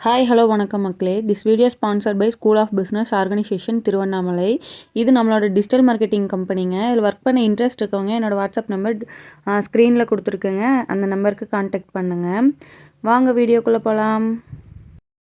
Hi hello வணக்கம் மக்களே. This video sponsored by school of business organisation Tiruvannamalai. இது நம்மளோட டிஜிட்டல் மார்க்கெட்டிங் கம்பெனிங்க. இதில் ஒர்க் பண்ண இன்ட்ரெஸ்ட் இருக்கவங்க என்னோடய வாட்ஸ்அப் நம்பர் ஸ்க்ரீனில் கொடுத்துருக்குங்க. அந்த நம்பருக்கு கான்டாக்ட் பண்ணுங்கள். வாங்க வீடியோக்குள்ளே போகலாம்.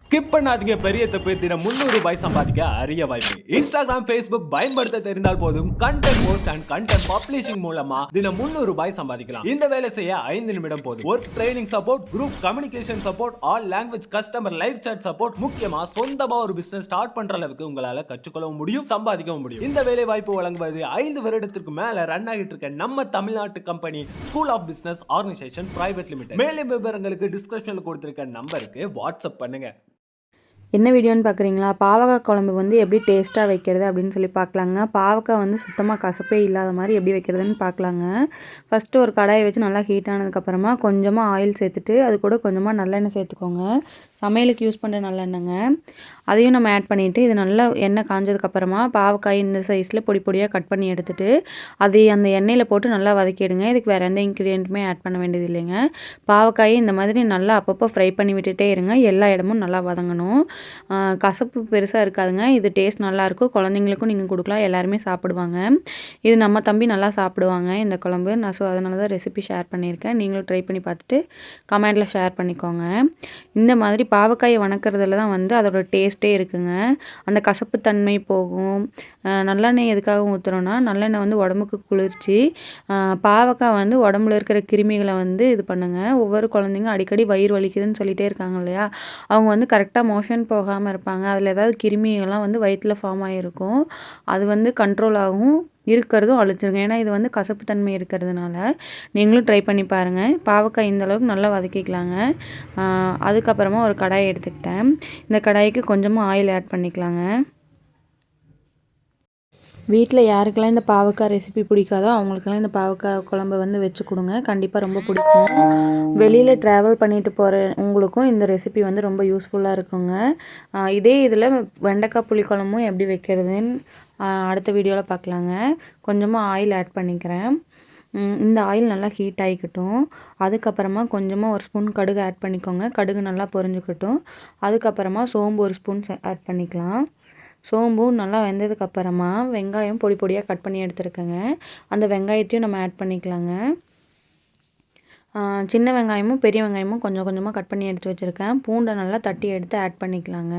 ஸ்கிப் பண்ணாதீங்க. பெரிய தப்பு. தினம் 300 ரூபாய் சம்பாதிக்க அரிய வாய்ப்பு. இன்ஸ்டாகிராம், ஃபேஸ்புக் பயன்படுத்த தெரிந்தால் போதும் content post and content publishing மூலமா தினம் 300 ரூபாய் சம்பாதிக்கலாம். இந்த வேலை செய்ய 5 நிமிடம் போதும். Work training support, group communication support, all language customer live chat support, முக்கியமா சொந்தமா ஒரு பிசினஸ் ஸ்டார்ட் பண்ற அளவுக்கு உங்களால கற்றுக்கொள்ளவும் முடியும், சம்பாதிக்கவும் முடியும். இந்த வேலை வாய்ப்பு வழங்குவது 5 வருடத்திற்கு மேல ரன் ஆகிட்டு இருக்க நம்ம தமிழ்நாட்டு company school of business organisation private limited. மேலும் விவரங்களுக்கு டிஸ்கிரிப்ஷன்ல கொடுத்திருக்க நம்பருக்கு வாட்ஸ்அப் பண்ணுங்க. என்ன வீடியோன்னு பார்க்குறீங்களா? பாவக்காய் குழம்பு வந்து எப்படி டேஸ்ட்டாக வைக்கிறது அப்படின்னு சொல்லி பார்க்கலாங்க. பாவக்காய் வந்து சுத்தமாக கசப்பே இல்லாத மாதிரி எப்படி வைக்கிறதுன்னு பார்க்கலாங்க. ஃபஸ்ட்டு ஒரு கடாயை வச்சு நல்லா ஹீட் ஆனதுக்கப்புறமா கொஞ்சமாக ஆயில் சேர்த்துட்டு அது கூட கொஞ்சமாக நல்லெண்ணெய் சேர்த்துக்கோங்க. சமையலுக்கு யூஸ் பண்ணுற நல்லெண்ணெய்ங்க. அதையும் நம்ம ஆட் பண்ணிவிட்டு இது நல்லா எண்ணெய் காஞ்சதுக்கப்புறமா பாவக்காய் இந்த சைஸில் பொடி பொடியாக கட் பண்ணி எடுத்துகிட்டு அதை அந்த எண்ணெயில் போட்டு நல்லா வதக்கிடுங்க. இதுக்கு வேறு எந்த இன்க்ரீடியண்ட்டுமே ஆட் பண்ண வேண்டியது இல்லைங்க. பாவக்காயை இந்த மாதிரி நல்லா அப்பப்போ ஃப்ரை பண்ணி விட்டுட்டே இருங்க. எல்லா இடமும் நல்லா வதங்கணும். கசப்பு பெருசாக இருக்காதுங்க. இது டேஸ்ட் நல்லாயிருக்கும். குழந்தைங்களுக்கும் நீங்கள் கொடுக்கலாம். எல்லாருமே சாப்பிடுவாங்க. இது நம்ம தம்பி நல்லா சாப்பிடுவாங்க இந்த குழம்பு. நான் அதனால தான் ரெசிபி ஷேர் பண்ணியிருக்கேன். நீங்களும் ட்ரை பண்ணி பார்த்துட்டு கமெண்டில் ஷேர் பண்ணிக்கோங்க. இந்த மாதிரி பாவக்காயை வணக்கிறதுல தான் வந்து அதோட டேஸ்ட்டே இருக்குங்க. அந்த கசப்பு தன்மை போகும். நல்லெண்ணெய் எதுக்காக ஊற்றுறோன்னா நல்லெண்ணெய் வந்து உடம்புக்கு குளிர்ச்சி. பாவக்காய் வந்து உடம்புல இருக்கிற கிருமிகளை வந்து இது பண்ணுங்க. ஒவ்வொரு குழந்தைங்க அடிக்கடி வயிறு வலிக்குதுன்னு சொல்லிகிட்டே இருக்காங்க இல்லையா? அவங்க வந்து கரெக்டாக மோஷன் போகாமல் இருப்பாங்க. அதில் ஏதாவது கிருமிகள்லாம் வந்து வயிற்றில் ஃபார்ம் ஆகிருக்கும். அது வந்து கண்ட்ரோல் ஆகும். இருக்கிறதும் அழிச்சிருங்க. ஏன்னா இது வந்து கசப்பு தன்மை இருக்கிறதுனால நீங்களும் ட்ரை பண்ணி பாருங்கள். பாவக்காய் இந்த அளவுக்கு நல்லா வதக்கிக்கலாங்க. அதுக்கப்புறமா ஒரு கடாயை எடுத்துக்கிட்டேன். இந்த கடாய்க்கு கொஞ்சமாக ஆயில் ஆட் பண்ணிக்கலாங்க. வீட்டில் யாருக்கெல்லாம் இந்த பாவக்காய் ரெசிபி பிடிக்காதோ அவங்களுக்கெல்லாம் இந்த பாவக்காய் குழம்பு வந்து வச்சு கொடுங்க. கண்டிப்பாக ரொம்ப பிடிக்கும். வெளியில் ட்ராவல் பண்ணிட்டு போகிற உங்களுக்கும் இந்த ரெசிபி வந்து ரொம்ப யூஸ்ஃபுல்லாக இருக்குங்க. இதே இதில் வெண்டைக்காய் புளிக்குழம்பும் எப்படி வைக்கிறதுன்னு அடுத்த வீடியோவில் பார்க்கலாங்க. கொஞ்சமாக ஆயில் ஆட் பண்ணிக்கிறேன். இந்த ஆயில் நல்லா ஹீட் ஆகிக்கட்டும். அதுக்கப்புறமா கொஞ்சமாக ஒரு ஸ்பூன் கடுகு ஆட் பண்ணிக்கோங்க. கடுகு நல்லா பொரிஞ்சுக்கட்டும். அதுக்கப்புறமா சோம்பு ஒரு ஸ்பூன் ஆட் பண்ணிக்கலாம். சோம்பும் நல்லா வெந்ததுக்கப்புறமா வெங்காயம் பொடி பொடியாக கட் பண்ணி எடுத்துருக்கேங்க. அந்த வெங்காயத்தையும் நம்ம ஆட் பண்ணிக்கலாங்க. சின்ன வெங்காயமும் பெரிய வெங்காயமும் கொஞ்சம் கொஞ்சமாக கட் பண்ணி எடுத்து வச்சுருக்கேன். பூண்டை நல்லா தட்டி எடுத்து ஆட் பண்ணிக்கலாங்க.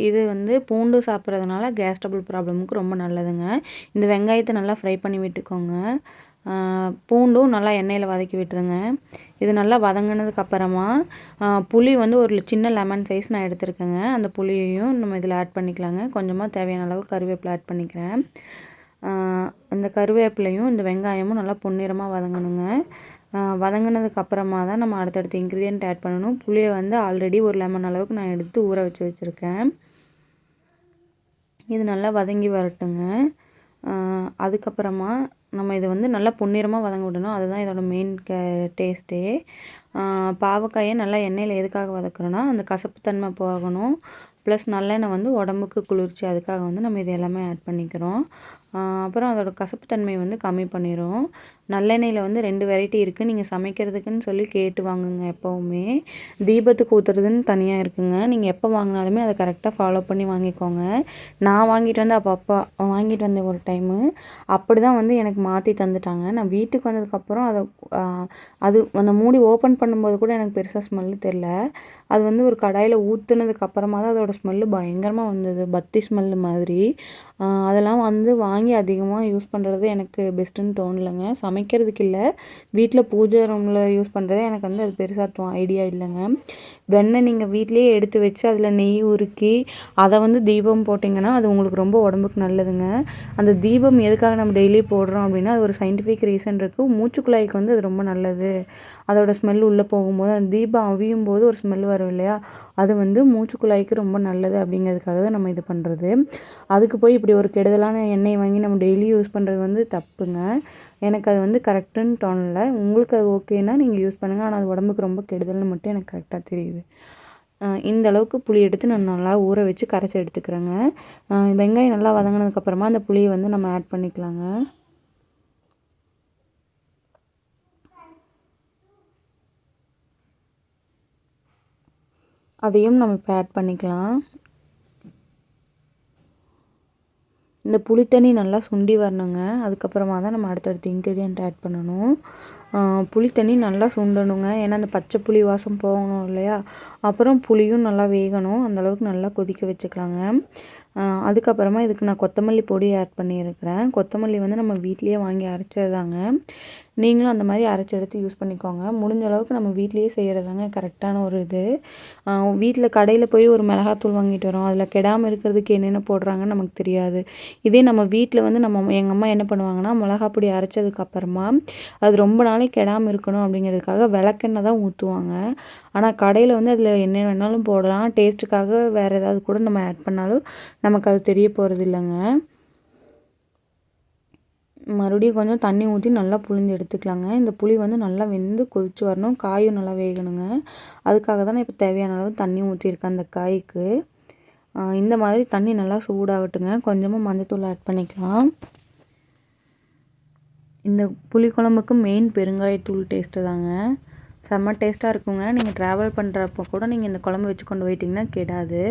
இது வந்து பூண்டு சாப்பிட்றதுனால கேஸ் ட்ரபிள் ப்ராப்ளமுக்கு ரொம்ப நல்லதுங்க. இந்த வெங்காயத்தை நல்லா ஃப்ரை பண்ணி விட்டுக்கோங்க. பூண்டும் நல்லா எண்ணெயில் வதக்கி விட்டுருங்க. இது நல்லா வதங்கினதுக்கப்புறமா புளி வந்து ஒரு சின்ன லெமன் சைஸ் நான் எடுத்துருக்கேங்க. அந்த புளியையும் நம்ம இதில் ஆட் பண்ணிக்கலாங்க. கொஞ்சமாக தேவையான அளவு கருவேப்பிலை ஆட் பண்ணிக்கிறேன். இந்த கருவேப்பிலையும் இந்த வெங்காயமும் நல்லா பொன்னிறமாக வதங்கணுங்க. வதங்கினதுக்கப்புறமா தான் நம்ம அடுத்தடுத்த இன்க்ரீடியன்ட் ஆட் பண்ணணும். புளியை வந்து ஆல்ரெடி ஒரு லெமன் அளவுக்கு நான் எடுத்து ஊற வச்சுருக்கேன். இது நல்லா வதங்கி வரட்டுங்க. அதுக்கப்புறமா நம்ம இதை வந்து நல்லா பொன்னிறமாக வதங்க விடணும். அதுதான் இதோட மெயின் டேஸ்ட்டே. பாவக்காயை நல்லா எண்ணெயில் எதுக்காக வதக்குறோன்னா அந்த கசப்புத்தன்மை போகணும். ப்ளஸ் நல்லெண்ணெய் வந்து உடம்புக்கு குளிர்ச்சி. அதுக்காக வந்து நம்ம இது எல்லாமே ஆட் பண்ணிக்கிறோம். அப்புறம் அதோட கசப்புத்தன்மை வந்து கம்மி பண்ணிடும். நல்லெண்ணெயில் வந்து 2 வெரைட்டி இருக்குது. நீங்கள் சமைக்கிறதுக்குன்னு சொல்லி கேட்டு வாங்குங்க. எப்போவுமே தீபத்துக்கு ஊற்றுறதுன்னு தனியாக இருக்குங்க. நீங்கள் எப்போ வாங்கினாலுமே அதை கரெக்டாக ஃபாலோ பண்ணி வாங்கிக்கோங்க. நான் வாங்கிட்டு வந்து அப்போ வாங்கிட்டு வந்தேன் ஒரு டைமு. அப்படி தான் வந்து எனக்கு மாற்றி தந்துட்டாங்க. நான் வீட்டுக்கு வந்ததுக்கப்புறம் அது அந்த மூடி ஓப்பன் பண்ணும்போது கூட எனக்கு பெருசாக ஸ்மெல்லு தெரில. அது வந்து ஒரு கடாயில் ஊற்றுனதுக்கப்புறமா தான் அதோடய ஸ்மெல்லு பயங்கரமாக வந்தது. பத்தி ஸ்மெல்லு மாதிரி. அதெல்லாம் வந்து வாங்கி அதிகமாக யூஸ் பண்ணுறது எனக்கு பெஸ்ட்டுன்னு தோணலைங்க. சமைக்கிறதுக்கு இல்லை, வீட்டில் பூஜை ரூமில் யூஸ் பண்ணுறது எனக்கு வந்து அது பெருசாக ஐடியா இல்லைங்க. வெண்ணெய் நீங்கள் வீட்டிலேயே எடுத்து வச்சு அதில் நெய் உருக்கி அதை வந்து தீபம் போட்டிங்கன்னா அது உங்களுக்கு ரொம்ப உடம்புக்கு நல்லதுங்க. அந்த தீபம் எதுக்காக நம்ம டெய்லி போடுறோம் அப்படின்னா அது ஒரு சயின்டிஃபிக் ரீசன் இருக்குது. மூச்சுக்குழாய்க்கு வந்து அது ரொம்ப நல்லது. அதோடய ஸ்மெல் உள்ளே போகும்போது அந்த தீபம் அவியும் போது ஒரு ஸ்மெல் வரும் இல்லையா? அது வந்து மூச்சுக்குழாய்க்கு ரொம்ப நல்லது அப்படிங்கிறதுக்காக தான் நம்ம இது பண்ணுறது. அதுக்கு போய் இப்படி ஒரு கெடுதலான எண்ணெய் வாங்கி நம்ம டெய்லி யூஸ் பண்ணுறது வந்து தப்புங்க. எனக்கு அது வந்து கரெக்டுன்னு தோணலை. உங்களுக்கு அது ஓகேன்னா நீங்கள் யூஸ் பண்ணுங்கள். ஆனால் அது உடம்புக்கு ரொம்ப கெடுதல்னு மட்டும் எனக்கு கரெக்டாக தெரியுது. இந்த அளவுக்கு புளி எடுத்து நான் நல்லா ஊற வச்சு கரைச்சி எடுத்துக்கிறேங்க. வெங்காயம் நல்லா வதங்கினதுக்கப்புறமா அந்த புளியை வந்து நம்ம ஆட் பண்ணிக்கலாங்க. அதையும் நம்ம இப்போ ஆட் பண்ணிக்கலாம். இந்த புளித்தண்ணி நல்லா சுண்டி வரணுங்க. அதுக்கப்புறமா தான் நம்ம அடுத்தடுத்த இன்க்ரீடியன்ட் ஆட் பண்ணணும். புளித்தண்ணி நல்லா சுண்டணுங்க. ஏன்னா அந்த பச்சை புளி வாசம் போகணும் இல்லையா? அப்புறம் புளியும் நல்லா வேகணும். அந்தளவுக்கு நல்லா கொதிக்க வச்சுக்கலாங்க. அதுக்கப்புறமா இதுக்கு நான் கொத்தமல்லி பொடி ஆட் பண்ணியிருக்கிறேன். கொத்தமல்லி வந்து நம்ம வீட்டிலேயே வாங்கி அரைச்சது தாங்க. நீங்களும் அந்த மாதிரி அரைச்சி எடுத்து யூஸ் பண்ணிக்கோங்க. முடிஞ்ச அளவுக்கு நம்ம வீட்டிலேயே செய்கிறதாங்க கரெக்டான ஒரு இது. வீட்டில் கடையில் போய் ஒரு மிளகாத்தூள் வாங்கிட்டு வரோம். அதில் கெடாமல் இருக்கிறதுக்கு என்னென்ன போடுறாங்கன்னு நமக்கு தெரியாது. இதே நம்ம வீட்டில் வந்து எங்கள் அம்மா என்ன பண்ணுவாங்கன்னா, மிளகா பொடி அரைச்சதுக்கப்புறமா அது ரொம்ப நாளைக்கு கெடாமல் இருக்கணும் அப்படிங்கிறதுக்காக விளக்கெண்ணெய் தான் ஊற்றுவாங்க. ஆனால் கடையில் வந்து அதில் என்ன வேணாலும் போடலாம். டேஸ்ட்டுக்காக வேறு ஏதாவது கூட நம்ம ஆட் பண்ணாலும் நமக்கு அது தெரிய போகிறது இல்லைங்க. மறுபடியும் கொஞ்சம் தண்ணி ஊற்றி நல்லா புளிஞ்சு எடுத்துக்கலாங்க. இந்த புளி வந்து நல்லா வெந்து கொதித்து வரணும். காயும் நல்லா வேகணுங்க. அதுக்காக தான் நான் இப்போ தேவையான அளவு தண்ணி ஊற்றிருக்கேன் அந்த காய்க்கு. இந்த மாதிரி தண்ணி நல்லா சூடாகட்டுங்க. கொஞ்சமாக மஞ்சத்தூள் ஆட் பண்ணிக்கலாம். இந்த புளிக்குழம்புக்கு மெயின் பெருங்காயத்தூள் டேஸ்ட்டு தாங்க. செம்ம டேஸ்ட்டாக இருக்குங்க. நீங்கள் ட்ராவல் பண்ணுறப்போ கூட நீங்கள் இந்த குழம்பு வச்சு கொண்டு போயிட்டிங்கன்னா கெடாது.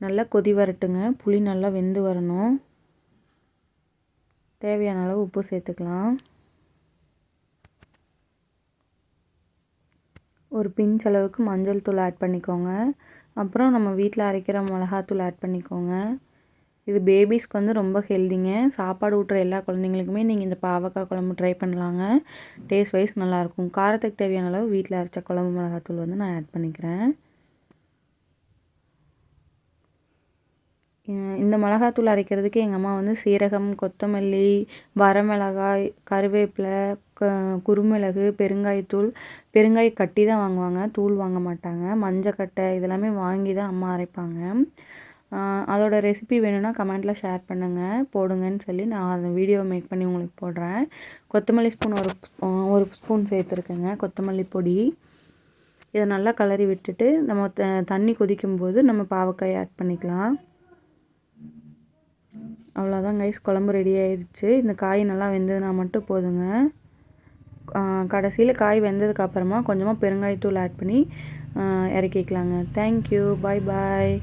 நல்லா கொதி வரட்டுங்க. புளி நல்லா வெந்து வரணும். தேவையான அளவு உப்பு சேர்த்துக்கலாம். ஒரு பிஞ்ச் அளவுக்கு மஞ்சள் தூள் ஆட் பண்ணிக்கோங்க. அப்புறம் நம்ம வீட்டில் அரைக்கிற மிளகாத்தூள் ஆட் பண்ணிக்கோங்க. இது பேபிஸ்க்கு வந்து ரொம்ப ஹெல்திங்க. சாப்பாடு ஊட்டுற எல்லா குழந்தைங்களுக்குமே நீங்கள் இந்த பாவக்காய் குழம்பு ட்ரை பண்ணலாங்க. டேஸ்ட் வைஸ் நல்லாயிருக்கும். காரத்துக்கு தேவையான அளவு வீட்டில் அரைச்ச குழம்பு மிளகாத்தூள் வந்து நான் ஆட் பண்ணிக்கிறேன். இந்த மிளகாத்தூள் அரைக்கிறதுக்கு எங்கள் அம்மா வந்து சீரகம், கொத்தமல்லி, வரமிளகாய், கருவேப்பிலை, குருமிளகு, பெருங்காயத்தூள், பெருங்காய கட்டி தான் வாங்குவாங்க, தூள் வாங்க மாட்டாங்க. மஞ்சக்கட்டை இதெல்லாமே வாங்கி தான் அம்மா அரைப்பாங்க. அதோட ரெசிபி வேணும்னா கமெண்ட்டில் ஷேர் பண்ணுங்கள், போடுங்கன்னு சொல்லி நான் அந்த வீடியோ மேக் பண்ணி உங்களுக்கு போடுறேன். கொத்தமல்லி ஸ்பூன் ஒரு ஸ்பூன் சேர்த்துருக்கேங்க கொத்தமல்லி பொடி. இதை நல்லா கிளறி விட்டுட்டு நம்ம தண்ணி கொதிக்கும்போது நம்ம பாவக்காய் ஆட் பண்ணிக்கலாம். அவ்வளோதான் கைஸ், குழம்பு ரெடி ஆயிடுச்சு. இந்த காய் நல்லா வெந்ததுனா மட்டும் போதுங்க. கடைசியில் காய் வெந்ததுக்கப்புறமா கொஞ்சமாக பெருங்காயத்தூள் ஆட் பண்ணி இறக்கிக்கலாங்க. தேங்க்யூ, பாய் பாய்.